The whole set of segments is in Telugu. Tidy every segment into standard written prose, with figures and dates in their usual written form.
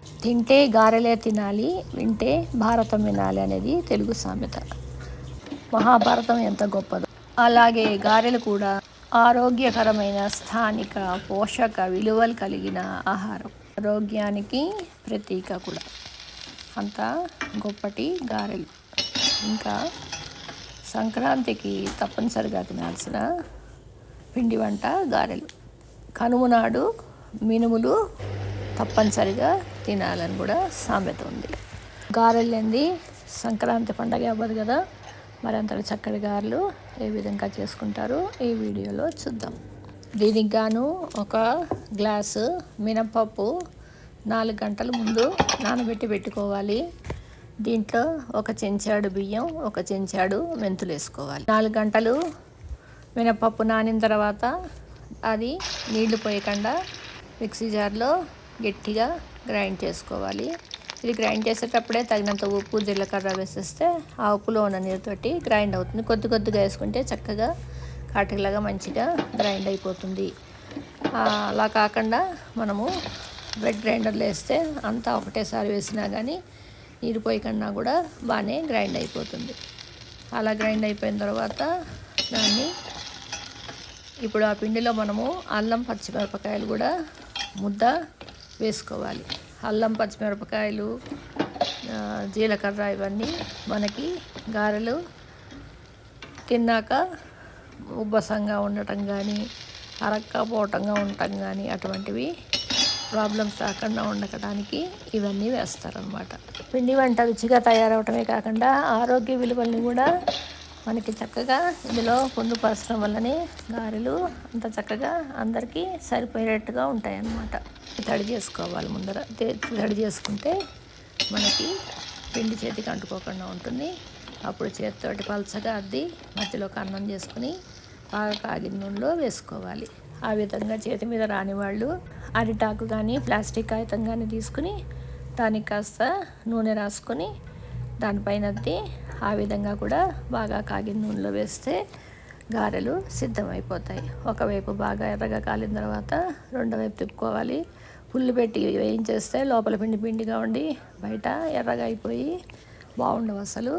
తింటే గారెలే తినాలి, వింటే భారతం వినాలి అనేది తెలుగు సామెత. మహాభారతం ఎంత గొప్పదో అలాగే గారెలు కూడా ఆరోగ్యకరమైన స్థానిక పోషక విలువలు కలిగిన ఆహారం. ఆరోగ్యానికి ప్రతీక కూడా. అంత గొప్పటి గారెలు. ఇంకా సంక్రాంతికి తప్పనిసరిగా తినాల్సిన పిండి వంట గారెలు. కనుమ నాడు మినుములు తప్పనిసరిగా తినాలని కూడా సామెత ఉంది. గారెలు లేనిది సంక్రాంతి పండగ అవ్వదు కదా. మరి అంత చక్కటి గారెలు ఏ విధంగా చేసుకుంటారో ఈ వీడియోలో చూద్దాం. దీనికి గాను ఒక గ్లాసు మినపప్పు 4 గంటల ముందు నానబెట్టి పెట్టుకోవాలి. దీంట్లో ఒక చెంచాడు బియ్యం, ఒక చెంచాడు మెంతులు వేసుకోవాలి. 4 గంటలు మినపప్పు నానిన తర్వాత అది నీళ్లు పోయకుండా మిక్సీ జార్లో గట్టిగా గ్రైండ్ చేసుకోవాలి. ఇది గ్రైండ్ చేసేటప్పుడే తగినంత ఉప్పు, జీలకర్ర వేసేస్తే ఆ ఉప్పులో ఉన్న నీరుతోటి గ్రైండ్ అవుతుంది. కొద్దిగా వేసుకుంటే చక్కగా కాటిలాగా మంచిగా గ్రైండ్ అయిపోతుంది. అలా కాకుండా మనము బ్రెడ్ గ్రైండర్లో వేస్తే అంతా ఒకటేసారి వేసినా కానీ నీరు పోయకుండా కూడా బాగానే గ్రైండ్ అయిపోతుంది. అలా గ్రైండ్ అయిపోయిన తర్వాత దాన్ని ఇప్పుడు ఆ పిండిలో మనము అల్లం, పచ్చిమిరపకాయలు కూడా ముద్ద వేసుకోవాలి. అల్లం, పచ్చిమిరపకాయలు, జీలకర్ర ఇవన్నీ మనకి గారెలు తిన్నాక ఉబ్బసంగా ఉండటం కానీ, అరక్కపోవటంగా ఉండటం కానీ అటువంటివి ప్రాబ్లమ్స్ రాకుండా ఉండటానికి ఇవన్నీ వేస్తారనమాట. పిండి వంట రుచిగా తయారవటమే కాకుండా ఆరోగ్య విలువల్ని కూడా మనకి చక్కగా ఇందులో పొందుపరచడం వల్లనే గారెలు అంత చక్కగా అందరికీ సరిపోయేటట్టుగా ఉంటాయన్నమాట. తడి చేసుకోవాలి ముందర. తడి చేసుకుంటే మనకి పిండి చేతికి అంటుకోకుండా ఉంటుంది. అప్పుడు చేతితోటి పలచగా అద్ది మధ్యలోకి అన్నం చేసుకుని బాగా కాగిన నూనెలో వేసుకోవాలి. ఆ విధంగా చేతి మీద రాని వాళ్ళు అరిటాకు కానీ ప్లాస్టిక్ కాగితం కానీ తీసుకుని దానికి కాస్త నూనె రాసుకొని దానిపైన అద్ది ఆ విధంగా కూడా బాగా కాగిన నూనెలో వేస్తే గారెలు సిద్ధమైపోతాయి. ఒకవైపు బాగా ఎర్రగా కాలిన తర్వాత రెండో వైపు తిప్పుకోవాలి. పుల్లు పెట్టి వేయించేస్తే లోపల పిండిగా ఉండి బయట ఎర్రగా అయిపోయి బాగుండవు అసలు.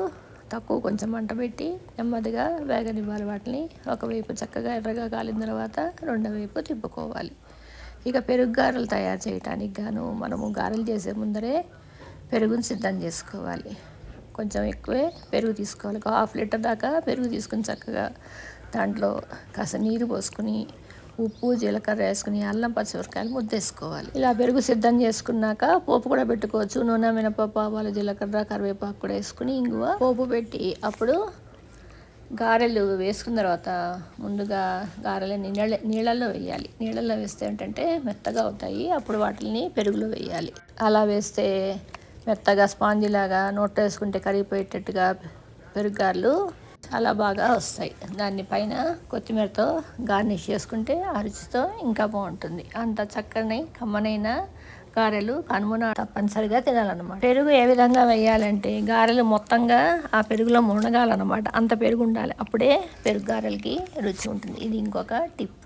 తక్కువ కొంచెం మంట పెట్టి నెమ్మదిగా వేగనివ్వాలి వాటిని. ఒకవైపు చక్కగా ఎర్రగా కాలిన తర్వాత రెండో వైపు తిప్పుకోవాలి. ఇక పెరుగు గారెలు తయారు చేయడానికి గాను మనము గారెలు చేసే ముందరే పెరుగుని సిద్ధం చేసుకోవాలి. కొంచెం ఎక్కువే పెరుగు తీసుకోవాలి. 1/2 లీటర్ దాకా పెరుగు తీసుకుని చక్కగా దాంట్లో కాస్త నీరు పోసుకుని ఉప్పు, జీలకర్ర వేసుకుని అల్లం, పచ్చిమిరపకాయలు ముద్దేసుకోవాలి. ఇలా పెరుగు సిద్ధం చేసుకున్నాక పోపు కూడా పెట్టుకోవచ్చు. నూనె, మినపప్పు, ఆవాలు, జీలకర్ర, కరివేపాకు కూడా వేసుకుని ఇంగువ పోపు పెట్టి అప్పుడు గారెలు వేసుకున్న తర్వాత ముందుగా గారెలని నీళ్ళల్లో వేయాలి. నీళ్ళల్లో వేస్తే ఏంటంటే మెత్తగా అవుతాయి. అప్పుడు వాటిని పెరుగులో వేయాలి. అలా వేస్తే మెత్తగా స్పాంజిలాగా నోట్లో వేసుకుంటే కరిగిపోయేటట్టుగా పెరుగు గారెలు చాలా బాగా వస్తాయి. దాన్ని పైన కొత్తిమీరతో గార్నిష్ చేసుకుంటే ఆ రుచితో ఇంకా బాగుంటుంది. అంత చక్కని కమ్మనైన గారెలు కనుమ తప్పనిసరిగా తినాలన్నమాట. పెరుగు ఏ విధంగా వేయాలంటే గారెలు మొత్తంగా ఆ పెరుగులో మునగాలన్నమాట. అంత పెరుగు ఉండాలి. అప్పుడే పెరుగు గారెలకి రుచి ఉంటుంది. ఇది ఇంకొక టిప్.